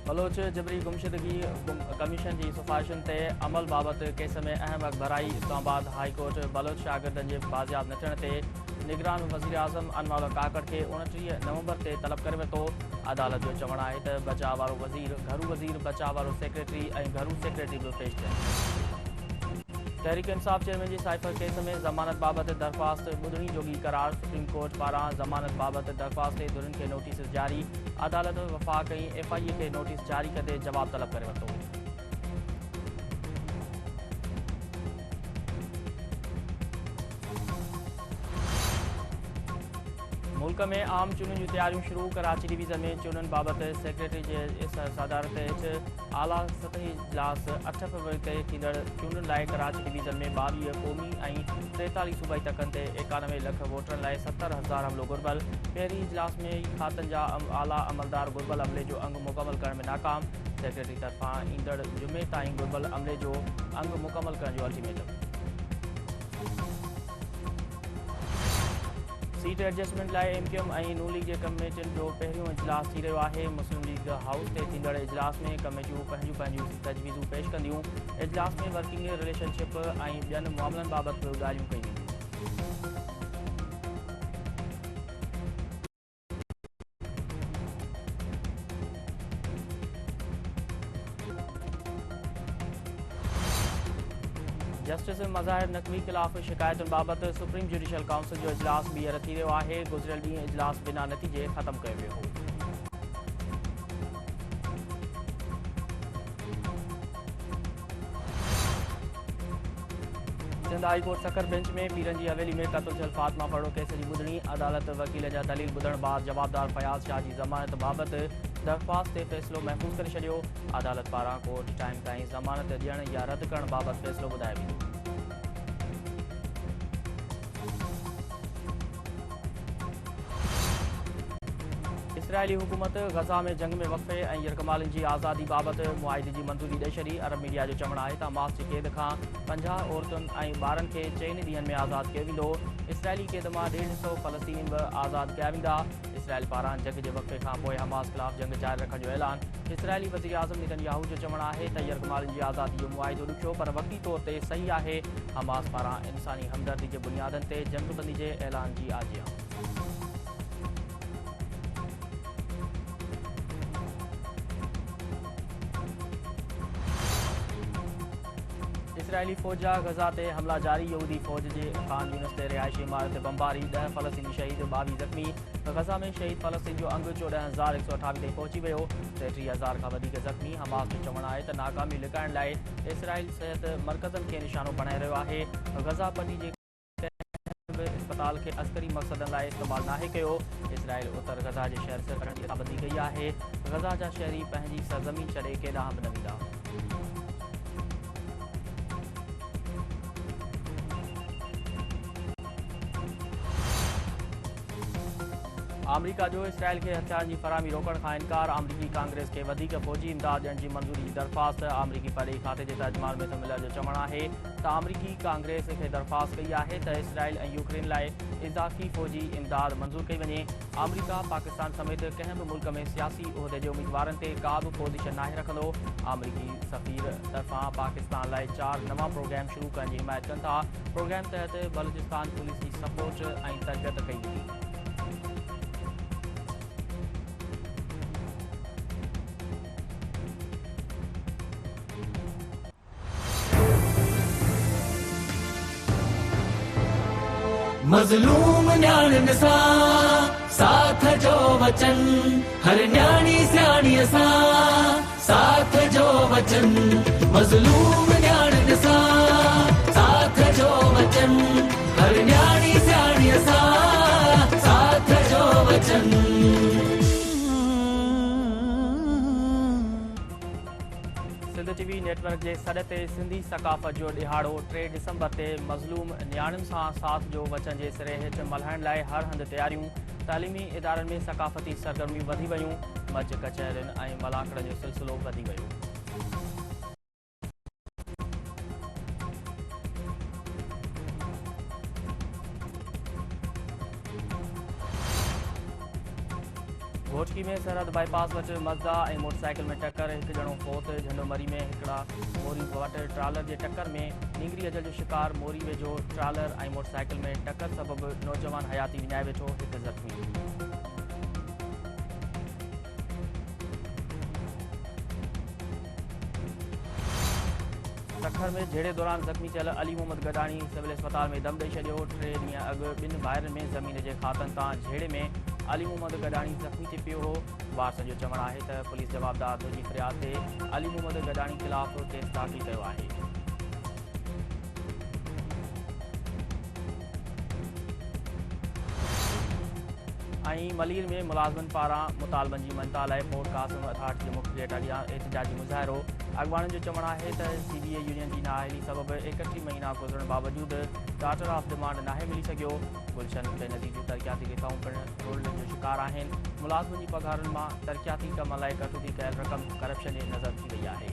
Bloch जबरी गुमशुदगी commission की सिफारिशुनि ते अमल बाबत केस में अहम अखबाराई। इस्लामाबाद हाई कोर्ट बलोच शागिर्दनि जे बाज़ियाब न थियण ते निगरान वज़ीर आज़म अनवर काकड़ के 29 नवंबर से तलब करे वरितो। अदालत जो चवण है त बचाव वारो वज़ीर, घरू वज़ीर, बचाव वारो सेक्रेटरी ऐं घरू सेक्रेटरी भी पेश थियनि। तहरीक इंसाफ चेयरमैन जी साइफर केस में ज़मानत बाबत दरख्वास्त ॿुधणी जोगी करार। सुप्रीम कोर्ट पारां ज़मानत बाबत दरख्वास्त ते धुरियुनि खे नोटिस जारी। अदालत वफ़ा कई FIA के नोटिस जारी कंदे जवाब तलब करे वरितो। मुल्क में आम चूंडुनि जूं तैयारियूं शुरू। कराची डिवीज़न में चूंडुनि बाबत सेक्रेटरी जे सदारत हेठि आला सतही इजलास 8 फरवरी ते थींदड़ चूंडुनि लाइ कराची डिवीज़न में 22 क़ौमी ऐं 43 सूबाई तकनि ते 91 लख वोटरनि लाइ 70,000 अमलो घुर्बल। पहिरीं इजलास में ई खातनि जा आला अमलदार घुर्बल अमले जो अंग मुकमल करण में नाकाम। सेक्रेटरी तरफ़ां ईंदड़ जुमे ताईं घुर्बल अमले जो अंग मुकमल करण जो अल्टीमेटम। सीट एडजस्टमेंट लाइ MQM ऐं नून लीग जे कमेटियुनि जो पहिरियों इजलास थी रहियो आहे। मुस्लिम लीग हाउस ते थींदड़ इजलास में कमेटियूं पंहिंजूं तजवीज़ूं पेश कंदियूं। इजलास में वर्किंग रिलेशनशिप ऐं ॿियनि मामलनि बाबति बि ॻाल्हियूं कयूं वेंदियूं। जस्टिस मज़ाहिर नक़वी ख़िलाफ़ शिकायतुनि बाबति सुप्रीम जुडिशल काउंसिल जो इजलास ॿीहर थी रहियो आहे। गुज़िरियल ॾींहुं इजलास बिना नतीजे ख़त्म कयो वियो हो। Sindh high court Sukkur bench में पीरनि जी हवेली में क़त्ल थियल फातिमा पड़ो केस जी ॿुधणी। अदालत वकील जा दलील ॿुधण बाद जवाबदार फयाज़ शाह जी ज़मानत बाबति दरख़्वास्त ते फ़ैसिलो महफ़ूज़ करे छॾियो। अदालत पारां कोर्ट टाइम ताईं ज़मानत ॾियण या रद्द करण बाबति फ़ैसिलो ॿुधायो वेंदो। इसराइली हुकूमत गज़ा में जंग में वक़फ़े ऐं यरगमालिन जी आज़ादी बाबति मुआहिदे जी मंज़ूरी ॾेई छॾी। अरब मीडिया जो चवणु आहे त हमास जी क़ैद खां 50 औरतुनि ऐं ॿारनि खे 4 ॾींहनि में आज़ादु कयो वेंदो। इसराइली क़ैद मां 150 फ़लस्तीनी बि आज़ादु कया वेंदा। इसराइल पारां जंग जे वक़फ़े खां पोइ हमास ख़िलाफ़ जंग जारी रखण जो ऐलान। इसराइली वज़ीर आज़म नेतन्याहू जो चवणु आहे त यरगमालिन जी आज़ादी जो मुआहिदो ॾुखियो पर वक़्ती तौर ते सही आहे। हमास पारां इंसानी हमदर्दी जे बुनियादनि ते जंगबंदी जे ऐलान जी आजियां। इसराइली फ़ौज जा गज़ा ते हमला जारी। यहूदी फ़ौज जे खान यूनिस ते रिहाइशी इमारत ते बमबारी। 10 फ़लस्तीनी शहीद, 22 ज़ख़्मी। गज़ा में शहीद फ़लस्तीन जो अंग 14,128 ते पहुची वियो। 33,000 खां वधीक ज़ख़्मी। हमास जो चवणु आहे त नाकामी लिकाइण लाइ इसराइल सिहत मर्कज़नि खे निशानो बणाए रहियो आहे। गज़ा पटी जे कंहिं बि अस्पताल खे अस्करी मक़सदनि लाइ इस्तेमालु नाहे कयो। इसराइल उत्तर गज़ा जे शहर से करण जी पाबंदी कई आहे। गज़ा जा शहरी पंहिंजी सरज़मीन छॾे केॾांहुं बि न वेंदा। अमरीका जो इसराइल के हथियारनि जी फ़राहमी रोकण खां इनकार। अमरीकी कांग्रेस खे वधीक फ़ौजी इमदाद ॾियण जी मंज़ूरी जी दरख़्वास्त। अमरीकी परॾेही खाते जे तर्जुमान मेथ्यू मिलर जो चवणु आहे त अमरीकी कांग्रेस खे दरख़्वास्त कई आहे त इसराइल ऐं यूक्रेन लाइ इज़ाफ़ी फ़ौजी इमदाद मंज़ूर कई वञे। अमरीका पाकिस्तान समेत कंहिं बि मुल्क में सियासी उहिदे जे उम्मीदवारनि ते का बि पोज़ीशन नाहे रखंदो। अमरीकी सफ़ीर तरफ़ां पाकिस्तान लाइ 4 नवां प्रोग्राम शुरू करण जी हिमायत कनि था। प्रोग्राम तहत बलूचिस्तान पुलिस जी सपोर्ट ऐं तरबियत कई वेंदी। मज़लूम न्याणियुनि सां साथ जो वचन, हर न्याणी सियाणीअ सां साथ जो वचन। मज़लूम न्याणियुनि सां साथ जो वचन, हर न्याणी सियाणीअ सां साथ जो वचन। सिंध TV नेटवर्क जे सॾ ते सिंधी सक़ाफ़त जो ॾिहाड़ो 3 डिसंबर ते मज़लूम न्याणियुनि सां साथ जो वचन जे सिरे हेठि मल्हाइण लाइ हर हंधि तयारियूं। तालीमी इदारनि में सक़ाफ़ती सरगर्मियूं वधी वयूं। मच कचहरियुनि ऐं मलाकड़नि जो सिलसिलो वधी वियो। भोचकी में सरहद बाईपास वटि मज़दा ऐं मोटरसाइकिल में टक्कर, हिकु ॼणो फौत। झंडोमरी में हिकिड़ा मोरी वटि ट्रालर जे टक्कर में नींगरी अजल जो शिकार। मोरी वेझो ट्रालर ऐं मोटरसाइकिल में टक्कर सबबि नौजवान हयाती विञाए वेठो, हिकु ज़ख़्मी। सखर में झेड़े दौरान ज़ख़्मी थियल अली मोहम्मद गडाणी सिविल अस्पताल में दम ॾेई छॾियो। 3 ॾींहं अॻु ॿिनि भाइरनि में ज़मीन जे खातनि तां झेड़े में अली मोहम्मद गडाणी ज़ख़्मी थी पियो हो। वारसनि जो चवणु आहे त पुलिस जवाबदार तुंहिंजी फ़रियाद ते अली मोहम्मद गडाणी ख़िलाफ़ केस दाख़िल कयो आहे। मलीर में मुलाज़िमनि पारां मुतालबनि जी मनता लाइ पोर्ट कासिम अथॉरिटी जे मुख्य गेट एहतजाजी मुज़ाहिरो। अॻवाननि जो चवणु आहे त CBA यूनियन जी नाअहली सबबि 31 महीना गुज़रण बावजूदि चार्टर ऑफ डिमांड नाहे मिली सघियो। गुलशन बेनज़ीर जूं तरक़ियाती रिथाऊं पिणु रोल्डनि जो शिकार आहिनि। मुलाज़िमनि जी पघारुनि मां तरक़ियाती कम लाइ कटौती कयल रक़म करप्शन जे नज़र थी रही आहे।